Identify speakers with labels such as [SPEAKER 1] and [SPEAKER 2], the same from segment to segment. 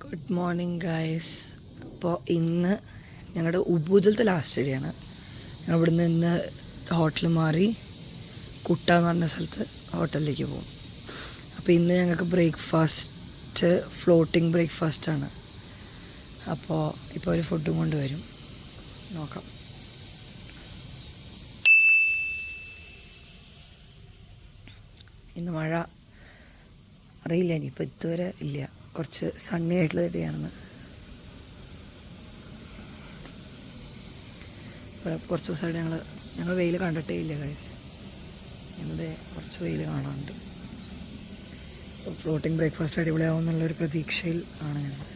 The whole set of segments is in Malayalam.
[SPEAKER 1] Good morning guys. അപ്പോൾ ഇന്ന് ഞങ്ങളുടെ ഉബൂദിലത്തെ ലാസ്റ്റ് ഡേ ആണ്. ഞങ്ങൾ ഇവിടുന്ന് ഇന്ന് ഹോട്ടൽ മാറി കുട്ട എന്ന് പറഞ്ഞ സ്ഥലത്ത് ഹോട്ടലിലേക്ക് പോകും. അപ്പോൾ ഇന്ന് ഞങ്ങൾക്ക് ബ്രേക്ക്ഫാസ്റ്റ് ഫ്ലോട്ടിംഗ് ബ്രേക്ക്ഫാസ്റ്റാണ്. അപ്പോൾ ഇപ്പോൾ ഒരു ഫുഡും കൊണ്ടുവരും, നോക്കാം. ഇന്ന് മഴ അറിയില്ല, ഇനിയിപ്പോൾ ഇതുവരെ ഇല്ല, കുറച്ച് സണ്ണി ആയിട്ടുള്ള ഡേയാണെന്ന്. കുറച്ച് ദിവസമായിട്ട് ഞങ്ങൾ വെയിൽ കണ്ടിട്ടേ ഇല്ല ഗൈസ്. ഇന്നത്തെ കുറച്ച് വെയിൽ കാണാറുണ്ട്. ഫ്ലോട്ടിംഗ് ബ്രേക്ക്ഫാസ്റ്റ് അടിപൊളിയാവും എന്നുള്ളൊരു പ്രതീക്ഷയിൽ ആണ് ഞങ്ങൾ.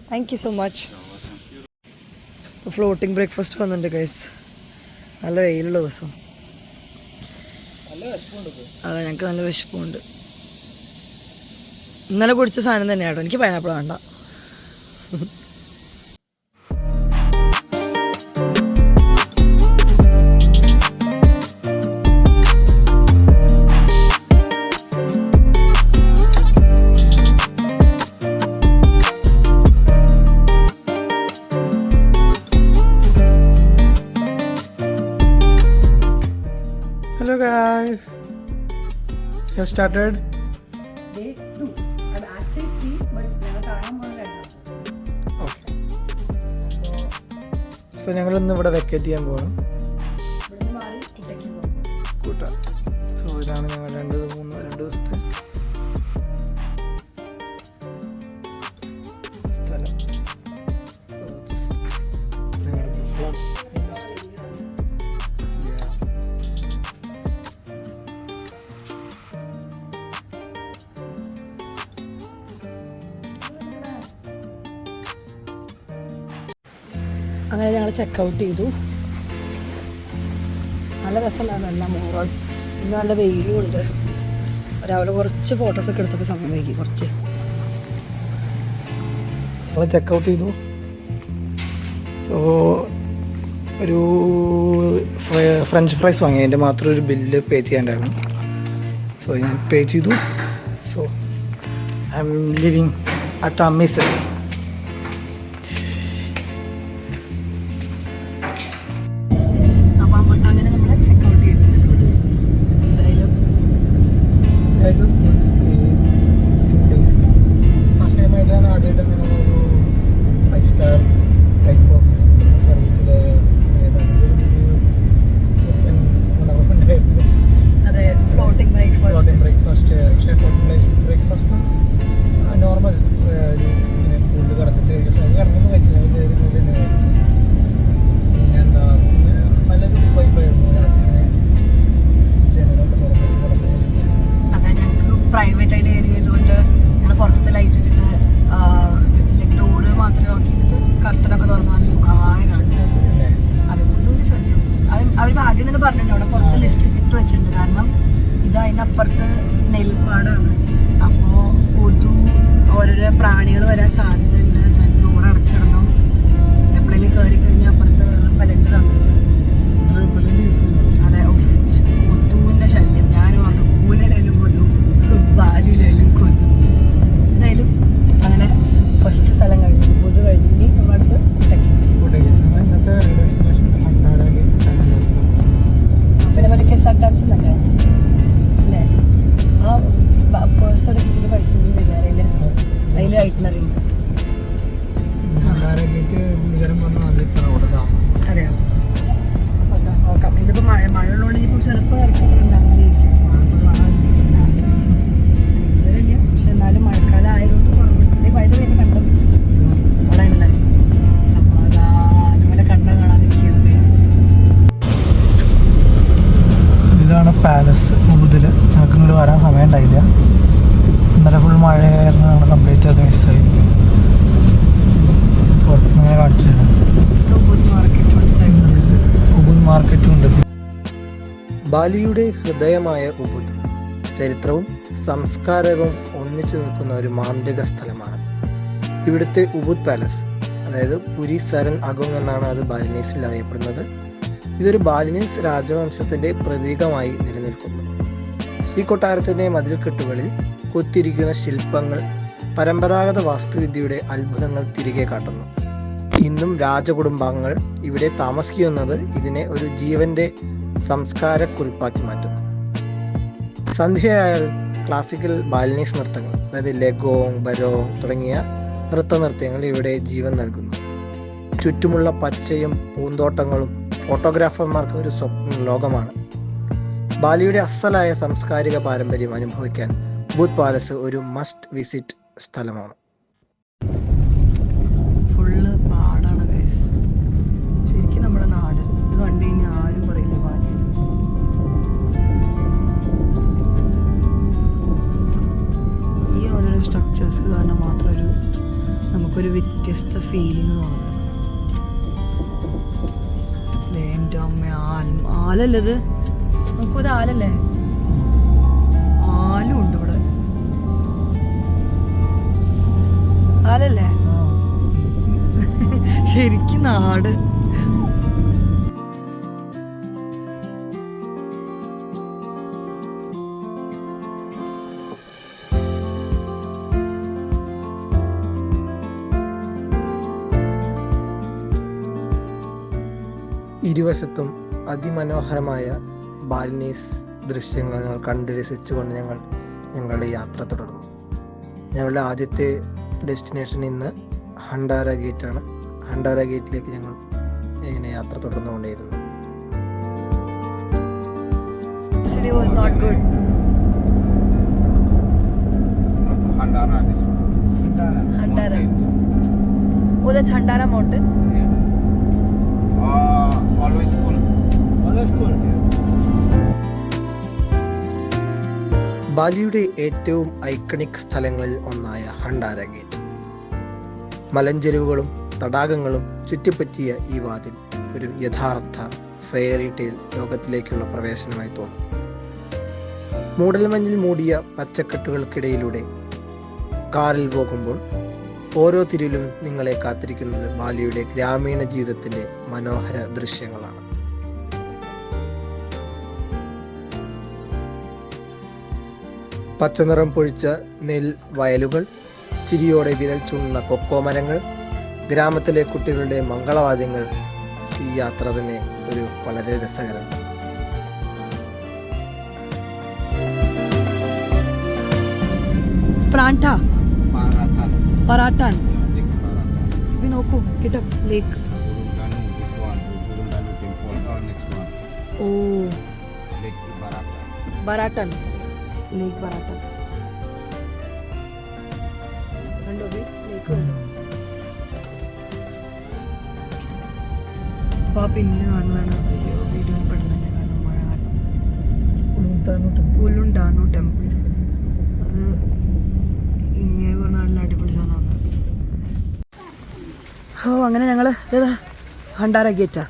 [SPEAKER 1] Thank you so much. Floating breakfast വന്നിട്ടുണ്ട് ഗൈസ്. നല്ല വെയിലുള്ള ദിവസം. അതെ, ഞങ്ങൾക്ക് നല്ല വിശപ്പുണ്ട്. ഇന്നലെ കുടിച്ച സാധനം തന്നെയാട്ടോ. എനിക്ക് പൈനാപ്പിൾ വേണ്ട.
[SPEAKER 2] Hello guys, you have started?
[SPEAKER 1] Day 2. I'm actually 3, but
[SPEAKER 2] Okay. So ഞങ്ങൾ ഇന്ന് ഇവിടെ വെക്കേറ്റ് ചെയ്യാൻ പോകണം. കൂട്ട. സോ ഇതാണ് ഞങ്ങൾ 2 ദിവസത്തെ സ്ഥലം.
[SPEAKER 1] അങ്ങനെ ഞങ്ങൾ ചെക്കൗട്ട് ചെയ്തു. നല്ല രസമുണ്ടായിരുന്നു എല്ലാം. ഓവറോൾ ഇന്ന് നല്ല വെയിലും ഉണ്ട്. രാവിലെ കുറച്ച് ഫോട്ടോസൊക്കെ എടുത്തപ്പോൾ സമയം വൈകി കുറച്ച്.
[SPEAKER 2] ഞങ്ങൾ ചെക്കൗട്ട് ചെയ്തു. സോ ഒരു ഫ്രഞ്ച് ഫ്രൈസ് വാങ്ങി, അതിൻ്റെ മാത്രം ഒരു ബില്ല് പേ ചെയ്യാണ്ടായിരുന്നു. സോ ഞാൻ പേ ചെയ്തു. So I M living at Amazon. First time ആയിട്ടാണ് ആദ്യമായിട്ട് അങ്ങനെ ഒരു 5-star ടൈപ്പ് ഓഫ് സർവീസിൽ ഉണ്ടായിരുന്നു.
[SPEAKER 1] അതെ, ഫ്ലോട്ടിംഗ് ബ്രേക്ക്ഫാസ്റ്റ്.
[SPEAKER 2] പക്ഷേ ഫ്ലോട്ടിംഗ് ബ്രേക്ക്ഫാസ്റ്റ് നോർമൽ ഇങ്ങനെ കൂടുതൽ കിടന്നിട്ട് കിടന്നത് കഴിച്ചത് തന്നെ കഴിച്ചു. പിന്നെ എന്താ നല്ലൊരു വൈബായിരുന്നു. രാത്രി ഇങ്ങനെ ജനലൊക്കെ തുറന്ന്
[SPEAKER 1] അതെ, ഞങ്ങൾക്ക് പ്രൈവറ്റ് ആയിട്ട് ഏരിയ ചെയ്തുകൊണ്ട് ഞങ്ങൾ പുറത്തത്തെ ലൈറ്റ് ഇട്ടിട്ട് ഡോറ് മാത്രമേ നോക്കി ചെയ്തിട്ട് കർട്ടനൊക്കെ തുറന്നാൽ സുഖമായി കാണും. അതുകൊണ്ട് ശല്യം അത് അവർ ആദ്യം തന്നെ പറഞ്ഞിട്ടുണ്ട്. അവിടെ പുറത്ത് ലിസ്റ്റ് ഇട്ട് വെച്ചിട്ടുണ്ട്. കാരണം ഇത് അതിനപ്പുറത്ത് നെൽപ്പാടാണ്. അപ്പോൾ കൊതു ഓരോരോ പ്രാണികൾ വരാൻ സാധ്യതയുണ്ട്. ഡോറ് അടച്ചിടണം. എപ്പോഴെങ്കിലും കയറി കഴിഞ്ഞാൽ അപ്പുറത്ത് പലണ്ട് തന്നിട്ട്. അതെ, കൊതുവിൻ്റെ ശല്യം. ഞാൻ പറഞ്ഞു കൂനിലും കൊതു, പാലിലും കൊതു. എന്തായാലും അങ്ങനെ ഫസ്റ്റ് സ്ഥലം കഴിഞ്ഞു. കൊതു കഴിഞ്ഞ് ഇനി നമ്മളടുത്ത് കുട്ടയ്ക്ക്.
[SPEAKER 2] ഇന്നത്തെ ഡെസ്റ്റിനേഷൻ
[SPEAKER 1] പിന്നെ മറ്റേ KSRTC എന്നല്ലേ അല്ലേ? ആ പേഴ്സ് അടിച്ചിട്ട് കഴിക്കുന്നു വിചാരയില്. അതിൽ ഐറ്റിനറി ഉണ്ട്. അറിയാം. നോക്കാം. ഇതിപ്പോൾ മഴ ഉള്ളതുകൊണ്ട് ഇനിയിപ്പോൾ ചെറുപ്പം ഇറക്കത്തിലുണ്ടാകുന്നതായിരിക്കും. ഇതുവരെ ഇല്ല, പക്ഷെ എന്നാലും മഴക്കാലം ആയതുകൊണ്ട് കുറവുണ്ട്. പഴുത വേണ്ടി കണ്ടു അവിടെ ഉണ്ട് സമാധാനം.
[SPEAKER 2] ബാലിയുടെ ഹൃദയമായ ഉബുദ് ചരിത്രവും സംസ്കാരവും ഒന്നിച്ചു നിൽക്കുന്ന ഒരു മാന്ത്രിക സ്ഥലമാണ്. ഇവിടുത്തെ ഉബുദ് പാലസ്, അതായത് പുരി സരൺ അഗോങ് എന്നാണ് അത് ബാലിനീസിൽ അറിയപ്പെടുന്നത്. ഇതൊരു ബാലിനീസ് രാജവംശത്തിന്റെ പ്രതീകമായി നിലനിൽക്കുന്നു. ഈ കൊട്ടാരത്തിന്റെ മതിൽക്കെട്ടുകളിൽ കൊത്തിരിക്കുന്ന ശില്പങ്ങൾ പരമ്പരാഗത വാസ്തുവിദ്യയുടെ അത്ഭുതങ്ങൾ തിരികെ കാട്ടുന്നു. ഇന്നും രാജകുടുംബാംഗങ്ങൾ ഇവിടെ താമസിക്കുന്നത് ഇതിനെ ഒരു ജീവന്റെ സംസ്കാരക്കുറിപ്പാക്കി മാറ്റുന്നു. സന്ധ്യയായാൽ ക്ലാസിക്കൽ ബാലിനീസ് നൃത്തങ്ങൾ, അതായത് ലെഗോങ്, ബരോങ് തുടങ്ങിയ നൃത്തനൃത്യങ്ങൾ ഇവിടെ ജീവൻ നൽകുന്നു. ചുറ്റുമുള്ള പച്ചയും പൂന്തോട്ടങ്ങളും ഫോട്ടോഗ്രാഫർമാർക്ക് ഒരു സ്വപ്ന ലോകമാണ്. ബാലിയുടെ അസലായ സാംസ്കാരിക പാരമ്പര്യം അനുഭവിക്കാൻ ഉബുദ് പാലസ് ഒരു മസ്റ്റ് വിസിറ്റ് സ്ഥലമാണ്.
[SPEAKER 1] ഫുള്ള് പാടാണ് ഗൈസ്. ശരിക്കും നമ്മുടെ നാട് ഇത് കണ്ടു കഴിഞ്ഞാൽ ആരും പറയില്ല ബാലി. ഈ ഓരോരോ സ്ട്രക്ചേഴ്സ് കാരണം മാത്രം നമുക്കൊരു വ്യത്യസ്ത ഫീലിംഗ് തോന്നുന്നു. എൻ്റെ അമ്മ ആലല്ലത്, നോക്കൂത് ആലല്ലേ? ആലും ഉണ്ട് ഇവിടെ. ആലല്ലേ? ശരിക്കും നാട്.
[SPEAKER 2] ഇരുവശത്തും അതിമനോഹരമായ ബാലിനീസ് ദൃശ്യങ്ങൾ ഞങ്ങൾ കണ്ട് രസിച്ചുകൊണ്ട് ഞങ്ങളുടെ യാത്ര തുടർന്നു. ഞങ്ങളുടെ ആദ്യത്തെ ഡെസ്റ്റിനേഷൻ ഇന്ന് ഹണ്ടാര ഗേറ്റാണ്. ഹണ്ടാര ഗേറ്റിലേക്ക് ഞങ്ങൾ ഇങ്ങനെ യാത്ര തുടർന്നുകൊണ്ടേയിരുന്നു.
[SPEAKER 1] Handara mountain.
[SPEAKER 3] Always cool. Always cool.
[SPEAKER 2] ബാലിയുടെ ഏറ്റവും ഐക്കണിക് സ്ഥലങ്ങളിൽ ഒന്നായ ഹണ്ടാര ഗേറ്റ്. മലഞ്ചെരുവുകളും തടാകങ്ങളും ചുറ്റിപ്പറ്റിയ ഈ വാതിൽ ഒരു യഥാർത്ഥ ഫെയറി ടെയിൽ ലോകത്തിലേക്കുള്ള പ്രവേശനമായി തോന്നും. മൂടൽമഞ്ഞിൽ മൂടിയ പച്ചക്കെട്ടുകൾക്കിടയിലൂടെ കാറിൽ പോകുമ്പോൾ ഓരോ തിരിലും നിങ്ങളെ കാത്തിരിക്കുന്നത് ബാലിയുടെ ഗ്രാമീണ ജീവിതത്തിന്റെ മനോഹര ദൃശ്യങ്ങളാണ്. പച്ചനിറം പൊഴിച്ച നെൽ വയലുകൾ, ചിരിയോടെ വിരൽ ചൂണ്ടുന്ന കൊക്കോ മരങ്ങൾ, ഗ്രാമത്തിലെ കുട്ടികളുടെ മംഗളവാദ്യങ്ങൾ, ഈ യാത്ര തന്നെ ഒരു വളരെ രസകരം.
[SPEAKER 1] പറാട്ടാൻ ഇത് നോക്കൂ കിട്ടും ലേക്ക്. ഓ ബറാട്ടൻ ലേക്ക്, ബറാട്ടൻ കണ്ടോ ലേക്ക് കണ്ടോ? അപ്പൊ ആ പിന്നെ കാണുന്നതാണ് വീഡിയോ പെടുന്നത്. കാരണം മഴ പുല്ലുണ്ടാണോ ടെമ്പിൾ, അത് ഇങ്ങനെ പറഞ്ഞാൽ നല്ല അടിപൊളി സാധനമാണ്. ഓ അങ്ങനെ ഞങ്ങൾ ഏതാ ഹണ്ടാര ഗേറ്റാ.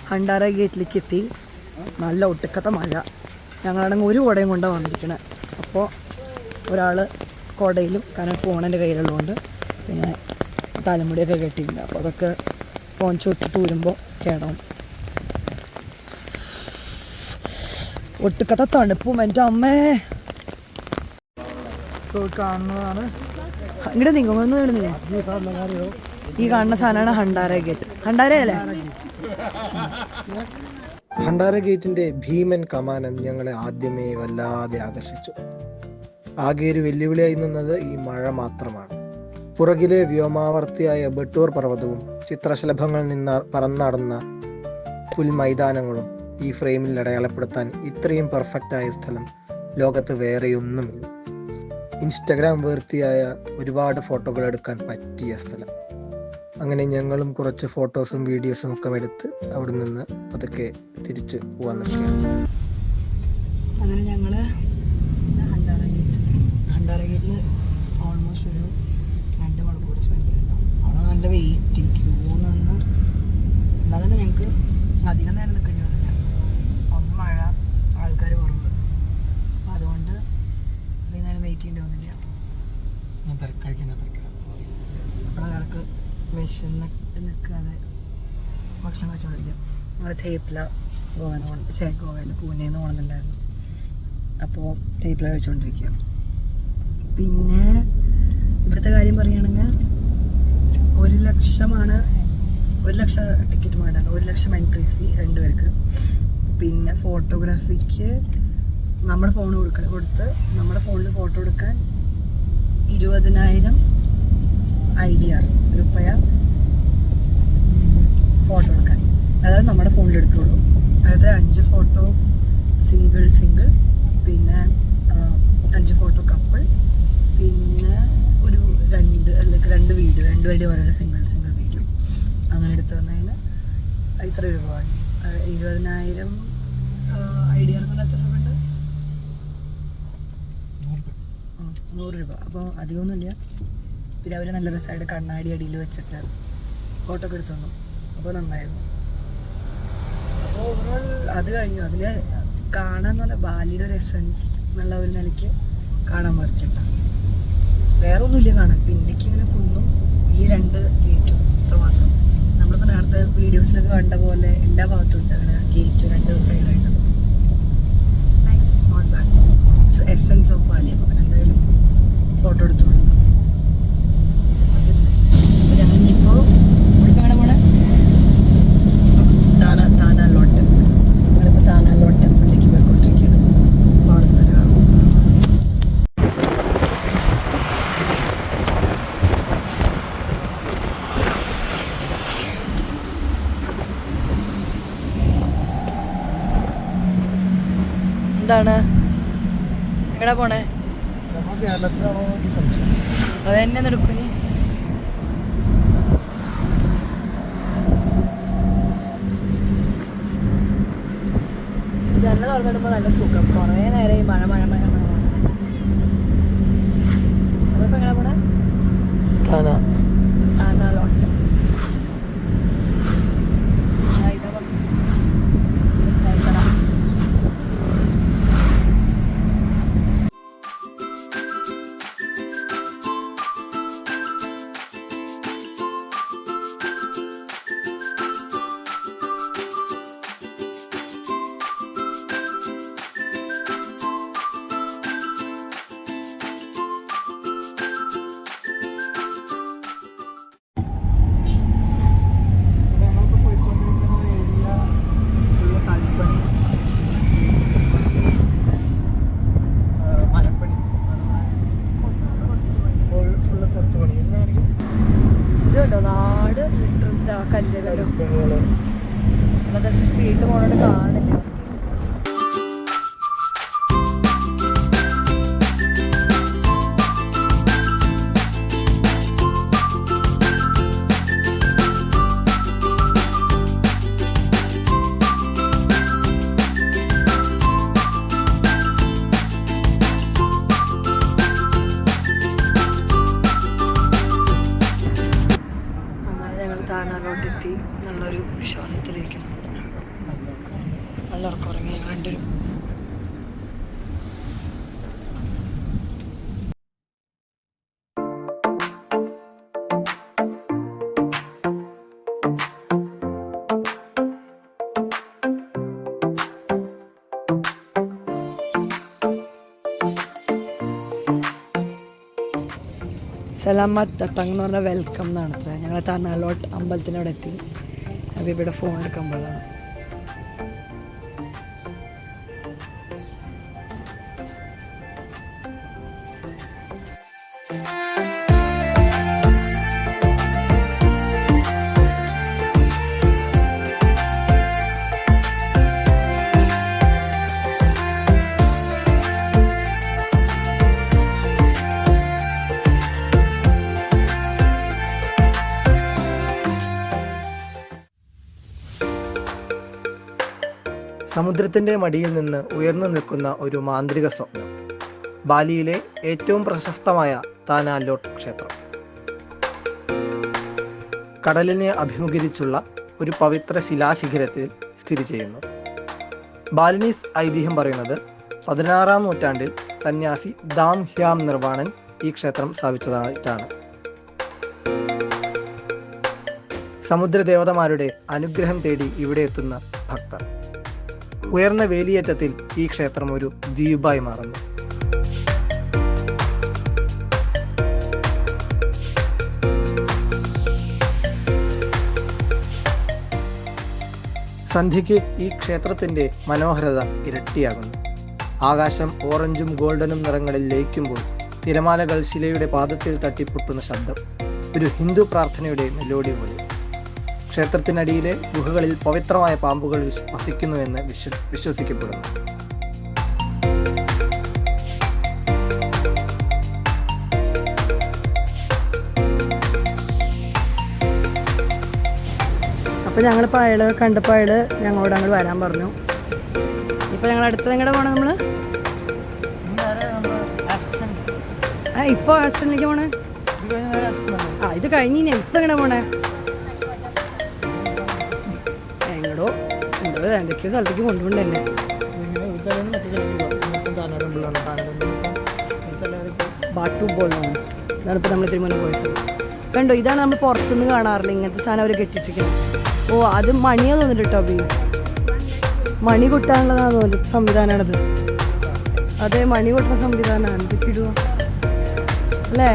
[SPEAKER 1] ഹണ്ടാര ഗേറ്റിലേക്ക് എത്തി. നല്ല ഒട്ടുക്കത്തെ മഴ. ഞങ്ങളാണെങ്കിൽ ഒരു കുടയും കൊണ്ടാണ് വന്നിരിക്കണേ. അപ്പോൾ ഒരാൾ കുടയിലും, കാരണം ഫോൺ എൻ്റെ കയ്യിലുള്ളതുകൊണ്ട്, പിന്നെ തലമുടിയൊക്കെ കെട്ടിയിട്ടുണ്ട്. അപ്പോൾ അതൊക്കെ ഫോൺ ചുട്ടിട്ട് വരുമ്പോൾ കേടാവും. ഒട്ടുക്കത്തെ തണുപ്പും എൻ്റെ അമ്മേ. സോ കാണുന്നതാണ് ഇങ്ങോട്ട് നീങ്ങുന്നു. ഈ കാണുന്ന സാധനമാണ് ഹണ്ടാര ഗേറ്റ്. ഹണ്ടാര അല്ലേ?
[SPEAKER 2] ഹണ്ടാര ഗേറ്റിന്റെ ഭീമൻ കമാനം ഞങ്ങളെ ആദ്യമേ വല്ലാതെ ആകർഷിച്ചു. ആകെ ഒരു വെല്ലുവിളിയായി നിന്നത് ഈ മഴ മാത്രമാണ്. പുറകിലെ വ്യോമാവർത്തിയായ ബട്ടൂർ പർവ്വതവും ചിത്രശലഭങ്ങൾ നിന്ന് പറന്നടന്ന പുൽമൈതാനങ്ങളും ഈ ഫ്രെയിമിൽ അടയാളപ്പെടുത്താൻ ഇത്രയും പെർഫെക്റ്റായ സ്ഥലം ലോകത്ത് വേറെയൊന്നുമില്ല. ഇൻസ്റ്റഗ്രാം വേർത്തിയായ ഒരുപാട് ഫോട്ടോകൾ എടുക്കാൻ പറ്റിയ സ്ഥലം. അങ്ങനെ ഞങ്ങളും കുറച്ച് ഫോട്ടോസും വീഡിയോസും ഒക്കെ എടുത്ത് അവിടെ നിന്ന് അതൊക്കെ തിരിച്ച് പോകാൻ നിൽക്കുകയാണ്.
[SPEAKER 1] അങ്ങനെ ഞങ്ങൾ ഹണ്ടാര ഗേറ്റിൽ ഓൾമോസ്റ്റ് ഒരു 2 മണിക്കൂർ സ്പെൻഡ് ചെയ്തിട്ടുണ്ടാവും. അവിടെ നല്ല വെയിറ്റിംഗ് ക്യൂ നിന്ന് എന്നാൽ തന്നെ ഞങ്ങൾക്ക് അധികം നേരം നിൽക്കേണ്ടി വന്നില്ല. ഒന്ന് മഴ, അയാൾക്ക് വിശന്നിട്ട് നിൽക്കാതെ ഭക്ഷണം കഴിച്ചുകൊണ്ടിരിക്കുക. ഞങ്ങൾ തേപ്പില ഗോവയിൽ പൂനെയിൽ നിന്ന് പോകണമെന്നുണ്ടായിരുന്നു. അപ്പോൾ തേപ്പില കഴിച്ചുകൊണ്ടിരിക്കുക. പിന്നെ ഇവിടുത്തെ കാര്യം പറയുകയാണെങ്കിൽ 1,00,000 ടിക്കറ്റ് വേണ്ടാണ്. 1,00,000 എൻട്രി ഫീ 2 പേർക്ക്. പിന്നെ ഫോട്ടോഗ്രാഫിക്ക് നമ്മുടെ ഫോൺ കൊടുത്ത് നമ്മുടെ ഫോണിൽ ഫോട്ടോ എടുക്കാൻ 20,000 IDR രൂപയ ഫോട്ടോ എടുക്കാൻ. അതായത് നമ്മുടെ ഫോണിൽ എടുക്കുള്ളൂ. അതായത് 5 ഫോട്ടോ സിംഗിൾ, പിന്നെ 5 ഫോട്ടോ കപ്പിൾ, പിന്നെ ഒരു 2 വീഡിയോ, 2 പേരുടെ ഓരോ സിംഗിൾ വീഡിയോ അങ്ങനെ എടുത്തു തന്നതിന് ഇത്ര രൂപ വാങ്ങി. 20,000 IDR എന്ന് പറഞ്ഞാൽ എത്ര രൂപ ഉണ്ട്? 100 രൂപ. അപ്പോൾ അധികമൊന്നുമില്ല. പിന്നെ അവർ നല്ല രസമായിട്ട് കണ്ണാടി അടിയിൽ വെച്ചിട്ട് ഫോട്ടോ ഒക്കെ എടുത്തു തന്നു. അപ്പോൾ നന്നായിരുന്നു. അപ്പോൾ ഓവറോൾ അത് കഴിഞ്ഞു. അതിൽ കാണാന്ന് പറഞ്ഞാൽ ബാലിയുടെ ഒരു എസൻസ് എന്നുള്ള ഒരു നിലയ്ക്ക് കാണാൻ പറ്റില്ല. വേറെ ഒന്നുമില്ല കാണാൻ. പിന്നേക്ക് ഇങ്ങനെ കുന്നും ഈ 2 ഗേറ്റും ഇത്രമാത്രം. നമ്മളിപ്പോൾ നേരത്തെ വീഡിയോസിലൊക്കെ കണ്ട പോലെ എല്ലാ ഭാഗത്തും ഉണ്ട് അങ്ങനെ ഗേറ്റ് 2 സൈഡായിട്ട്. Nice, not bad. It's essence of Bali. അപ്പോൾ പിന്നെ എന്തായാലും ഫോട്ടോ എടുത്തു മതി. അപ്പോൾ ഞങ്ങൾ ഇനിയിപ്പോൾ എവിടേക്കാണ് പോണേ? താനാലോട്ട് ടെമ്പിൾ. ഞങ്ങളിപ്പോൾ താനാലോട്ട് ടെമ്പിളിലേക്ക് പോയിക്കൊണ്ടിരിക്കുകയാണ്. ഒരുപാട് സ്ഥലം കാണും. എന്താണ് എവിടെ പോണേ?
[SPEAKER 2] കേരളത്തിലാണോ സംശയം?
[SPEAKER 1] അത് തന്നെ നടക്കും. ജനൽ തുറന്നിടുമ്പോൾ നല്ല സുഖം. കുറേ നേരം ഈ മഴ. നമ്മളിപ്പോൾ എങ്ങനെ പോണേ? താനാലോട്ട്. നാട് കല്ലുകളും അതൊക്കെ സ്പീഡിൽ പോകണോണ്ട് കാണില്ല. താനാലോട്ടെത്തി എന്നുള്ളൊരു വിശ്വാസത്തിലിരിക്കുന്നു. നല്ല ഉറക്കമുറങ്ങി ഞങ്ങൾ രണ്ടുപേരും. സലാമത്ത് ദത്തങ് എന്ന് പറഞ്ഞാൽ വെൽക്കം എന്നാണ് അത്ര. ഞങ്ങൾ താനാലോട്ട് അമ്പലത്തിനവിടെ എത്തി. അപ്പോൾ ഇവിടെ ഫോൺ എടുക്കുമ്പോഴാണ്.
[SPEAKER 2] സമുദ്രത്തിൻ്റെ മടിയിൽ നിന്ന് ഉയർന്നു നിൽക്കുന്ന ഒരു മാന്ത്രിക സ്വപ്നം. ബാലിയിലെ ഏറ്റവും പ്രശസ്തമായ താനാലോട്ട് ക്ഷേത്രം. കടലിനെ അഭിമുഖീകരിച്ചുള്ള ഒരു പവിത്ര ശിലാശിഖരത്തിൽ സ്ഥിതി ചെയ്യുന്നു. ബാലിനീസ് ഐതിഹ്യം പറയുന്നത് 16-ാം നൂറ്റാണ്ടിൽ സന്യാസി ദാം ഹ്യാം നിർവാണൻ ഈ ക്ഷേത്രം സ്ഥാപിച്ചതായിട്ടാണ്. സമുദ്രദേവതമാരുടെ അനുഗ്രഹം തേടി ഇവിടെ എത്തുന്ന ഭക്തർ. ഉയർന്ന വേലിയേറ്റത്തിൽ ഈ ക്ഷേത്രം ഒരു ദ്വീപായി മാറുന്നു. സന്ധ്യയ്ക്ക് ഈ ക്ഷേത്രത്തിന്റെ മനോഹരത ഇരട്ടിയാകുന്നു. ആകാശം ഓറഞ്ചും ഗോൾഡനും നിറങ്ങളിൽ ലയിക്കുമ്പോൾ തിരമാലകൾ ശിലയുടെ പാദത്തിൽ തട്ടിപ്പൊട്ടുന്ന ശബ്ദം ഒരു ഹിന്ദു പ്രാർത്ഥനയുടെ മെലോഡി പോലെ. ക്ഷേത്രത്തിനടിയിലെ ഗുഹകളിൽ പവിത്രമായ പാമ്പുകൾ വസിക്കുന്നുവെന്ന് വിശ്വസിക്കപ്പെടുന്നു.
[SPEAKER 1] അപ്പോൾ ഞങ്ങളിപ്പോൾ അയാൾ കണ്ടപ്പോൾ അയാൾ ഞങ്ങളോട് അങ്ങോട്ട് വരാൻ പറഞ്ഞു. ഇപ്പോൾ ഞങ്ങൾ അടുത്തത് എങ്ങോട്ട് പോകണം നമ്മൾ? ഇപ്പോൾ ആസ്റ്റണിലേക്ക് പോണേ? ഇത് കഴിഞ്ഞ് ഇപ്പം എങ്ങനെ പോണേ? എങ്ങടോ എന്തോ എന്തൊക്കെയോ സ്ഥലത്തേക്ക് കൊണ്ടുപോകണ്ട എന്നെ. ബാട്ടു പോലാണ്. ഇതാണ് ഇപ്പോൾ നമ്മൾ തിരുമല പോയ സ്ഥലം. കണ്ടോ, ഇതാണ് നമ്മൾ പുറത്തുനിന്ന് കാണാറില്ല ഇങ്ങനത്തെ സാധനം അവർ കെട്ടിട്ടിരിക്കുന്നത്. ഓ, അത് മണിയാ തോന്നിട്ട് കേട്ടോ. അഭി മണി കൊട്ടാനുള്ളതാണെന്ന് തോന്നുന്നു സംവിധാനമാണത്. അതെ, മണി കൊട്ടുന്ന സംവിധാനമാണ്. ഇതൊക്കെ അല്ലേ?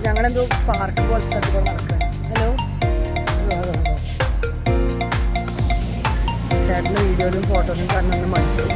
[SPEAKER 1] ഞങ്ങളെന്തോ പാർക്ക് പോലെ സ്ഥലത്ത് നടക്കുക. ഹലോ, ചേട്ടൻ്റെ വീഡിയോയിലും ഫോട്ടോയിലും കണ്ണൊന്ന് മടുത്തു.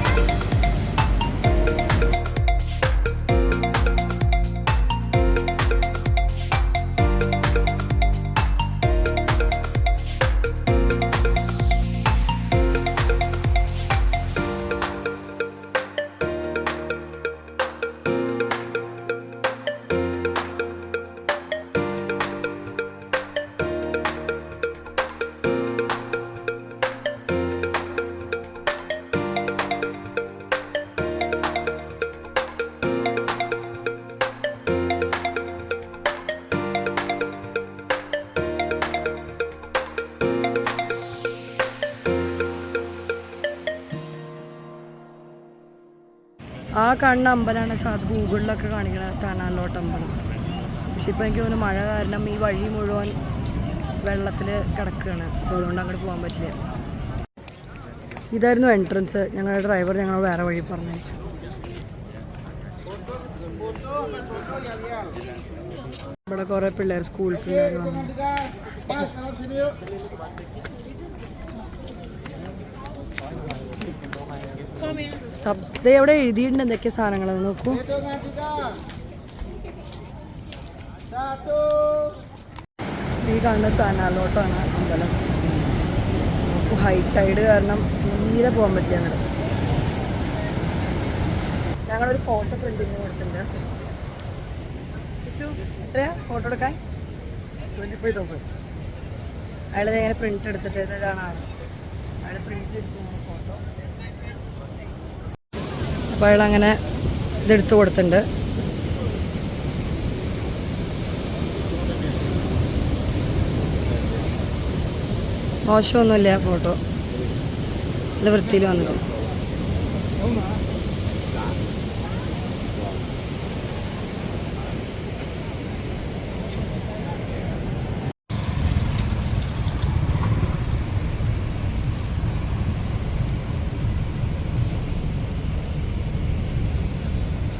[SPEAKER 1] ആ കാണുന്ന അമ്പലമാണ് ഗൂഗിളിലൊക്കെ കാണിക്കണത് താനാലോട്ട് അമ്പലം. പക്ഷെ ഇപ്പോൾ എനിക്ക് തോന്നുന്നു മഴ കാരണം ഈ വഴി മുഴുവൻ വെള്ളത്തിൽ കിടക്കുകയാണ്. അപ്പോൾ അതുകൊണ്ട് അങ്ങോട്ട് പോകാൻ പറ്റില്ല. ഇതായിരുന്നു എൻട്രൻസ്. ഞങ്ങളുടെ ഡ്രൈവർ ഞങ്ങൾ വേറെ വഴി പറഞ്ഞയച്ചു. ഇവിടെ കുറേ പിള്ളേർ, സ്കൂൾ പിള്ളേർ വന്നു. ശബ്ദം എവിടെ എഴുതിയിട്ടുണ്ട് എന്തൊക്കെ സാധനങ്ങൾ നോക്കൂ. ഈ കാണുന്നത് താനാലോട്ടാണ് അമ്പലം. ഹൈ ടൈഡ് കാരണം തീരെ പോകാൻ പറ്റില്ല അങ്ങോട്ട്. ഞങ്ങളൊരു ഫോട്ടോ പ്രിന്റിങ് കൊടുത്തിട്ടുണ്ട്. എത്രയാ ഫോട്ടോ എടുക്കാൻ? 25,000. അയാൾ ഇങ്ങനെ പ്രിന്റ് എടുത്തിട്ട് ഇതാണ് ആൾ. അയാൾ പ്രിന്റ് എടുത്തു ഫോട്ടോ. അപ്പോൾ അയാളങ്ങനെ ഇതെടുത്ത് കൊടുത്തിട്ടുണ്ട്. മോശമൊന്നുമില്ല ഫോട്ടോ, നല്ല വൃത്തിയിൽ വന്നിട്ടുണ്ട്.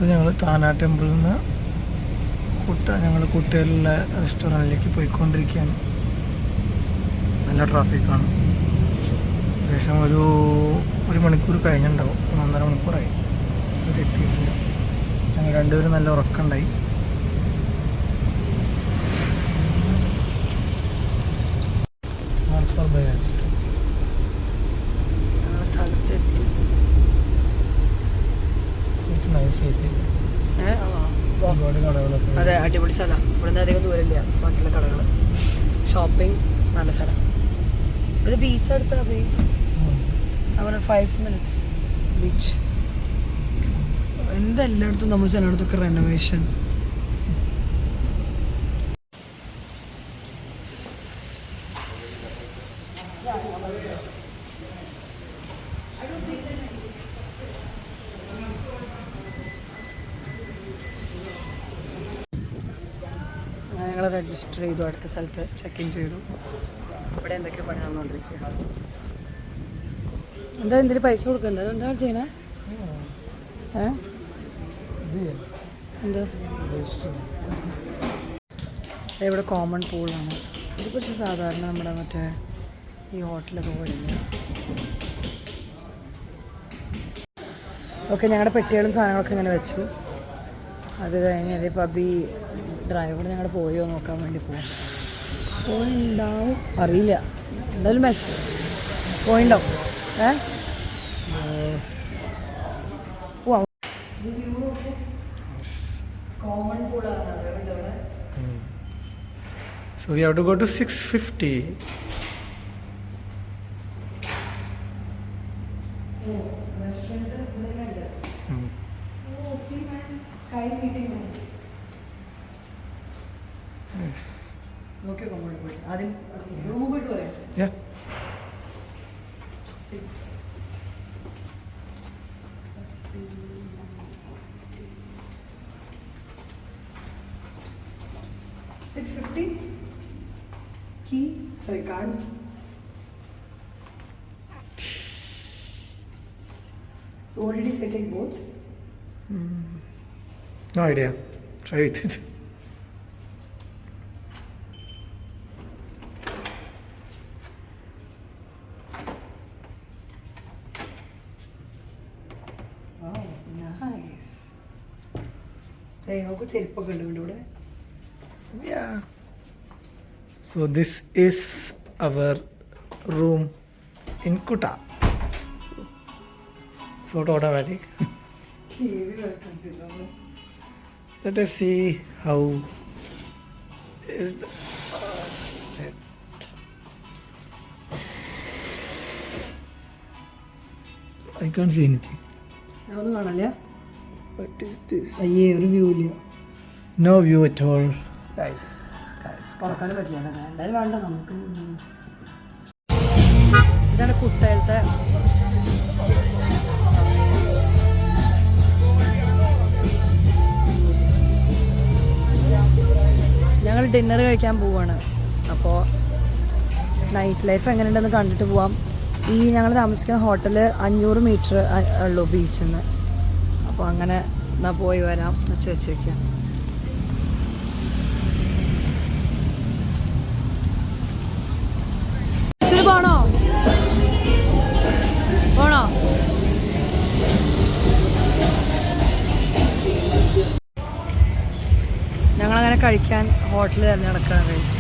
[SPEAKER 2] ഞങ്ങൾ താനാ ടെമ്പിളിൽ നിന്ന് ഞങ്ങൾ കുട്ടയിലുള്ള റെസ്റ്റോറൻറ്റിലേക്ക് പോയിക്കൊണ്ടിരിക്കുകയാണ്. നല്ല ട്രാഫിക്കാണ്. ഏകദേശം ഒരു മണിക്കൂർ കഴിഞ്ഞിട്ടുണ്ടാവും. 1.5 മണിക്കൂറായി ഇവിടെ എത്തിയിട്ടില്ല. ഞങ്ങൾ രണ്ടുപേരും നല്ല ഉറക്കമുണ്ടായി. അതെ, അടിപൊളി സ്ഥലം. ഇവിടുന്ന് അധികം ദൂരമില്ല ബാക്കിയുള്ള കടകൾ. ഷോപ്പിംഗ് നല്ല സ്ഥലം. ഇത് ബീച്ച് അടുത്താ. അവിടെ 5 minutes ബീച്ച്. എന്തെല്ലായിടത്തും നമ്മൾ ചിലയിടത്തൊക്കെ റെനോവേഷൻ.
[SPEAKER 1] രജിസ്റ്റർ ചെയ്തു, അടുത്ത സ്ഥലത്ത് ചെക്ക് ഇൻ ചെയ്തു. ഇവിടെ എന്തൊക്കെ പണി നടന്നുകൊണ്ടിരിക്കുക. എന്താ എന്തിന് പൈസ കൊടുക്കുന്നത്? എന്താണ് ചെയ്യണേ? എന്താ ഇവിടെ കോമൺ പൂളാണ്. ഇത് പക്ഷേ സാധാരണ നമ്മുടെ മറ്റേ ഈ ഹോട്ടലൊക്കെ പോയില്ല. ഓക്കെ, ഞങ്ങളുടെ പെട്ടികളും സാധനങ്ങളൊക്കെ ഇങ്ങനെ വെച്ചു. അത് കഴിഞ്ഞ് അതേ പബി ഡ്രൈവർ ഞങ്ങൾ പോയോ നോക്കാൻ വേണ്ടി പോയിണ്ടാവും, അറിയില്ല. എന്തായാലും പോയിണ്ടാവും. Common പൂളാണ്.
[SPEAKER 2] So we have to go to 650. Yes. Yeah. $650 key, sorry, card. So what did he say, take both?
[SPEAKER 3] No idea. Try with it.
[SPEAKER 1] Oh, nice. Hey, നോക്കൂ ചെരുപ്പൊക്കെ ഉണ്ട് ഇവിടെ.
[SPEAKER 2] Yeah. So this is our room in Kuta. Sort of automatic. Let us see how is the set. I can't see anything.
[SPEAKER 1] ഒന്നും കാണില്ല.
[SPEAKER 2] What is this?
[SPEAKER 1] അയ്യേ, ഒരു വ്യൂ ഇല്ല.
[SPEAKER 2] No view at all. Guys.
[SPEAKER 1] തുറക്കാനും പറ്റില്ല. എന്തായാലും വേണ്ട നമുക്ക്. ഇതാണ് കുട്ടയിലത്തെ ഞങ്ങൾ ഡിന്നർ കഴിക്കാൻ പോവാണ്. അപ്പോൾ നൈറ്റ് ലൈഫ് എങ്ങനെയുണ്ടെന്ന് കണ്ടിട്ട് പോവാം. ഈ ഞങ്ങൾ താമസിക്കുന്ന ഹോട്ടൽ 500 മീറ്റർ ഉള്ളൂ ബീച്ചിൽ നിന്ന്. അപ്പോൾ അങ്ങനെ എന്നാൽ പോയി വരാം എന്ന് വെച്ചിരിക്കാം. പോണോ? ഞങ്ങളങ്ങനെ കഴിക്കാൻ ഹോട്ടൽ തിരഞ്ഞെടുക്കുകയാണ് ഗൈസ്.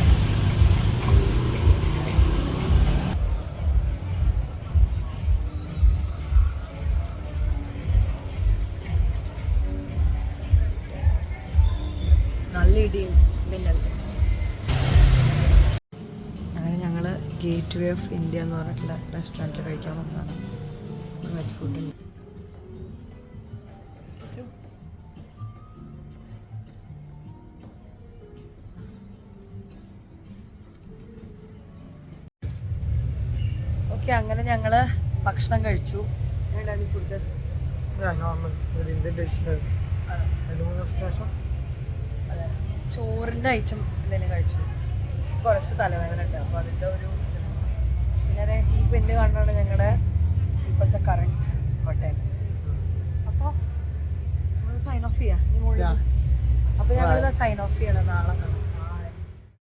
[SPEAKER 1] നല്ല ഇടിയും മിന്നൽ. അങ്ങനെ ഞങ്ങൾ ഗേറ്റ് വേ ഓഫ് ഇന്ത്യ എന്ന് പറഞ്ഞിട്ടുള്ള റെസ്റ്റോറൻറ്റിൽ കഴിക്കാൻ വന്നതാണ്. Veg food. ഓക്കെ, അങ്ങനെ ഞങ്ങൾ ഭക്ഷണം കഴിച്ചു. എങ്ങനെയായിരുന്നു ഫുഡ്?
[SPEAKER 2] നോർമൽ ഒരു ഇന്ത്യൻ ഡിഷ്.
[SPEAKER 1] അതെ, ചോറിൻ്റെ ഐറ്റം എന്തെങ്കിലും കഴിച്ചു. കുറച്ച് തലവേദന ഉണ്ട്, അപ്പോൾ അതിൻ്റെ ഒരു പിന്നെ അതെ ഈ പെണ്ണ് കാണാണ് ഞങ്ങളുടെ ഇപ്പോഴത്തെ കറണ്ട് ഹോട്ടൽ. അപ്പോൾ നമ്മൾ സൈൻ ഓഫ് ചെയ്യാം. അപ്പോൾ ഞങ്ങളിത് സൈൻ ഓഫ് ചെയ്യണം. നാളെ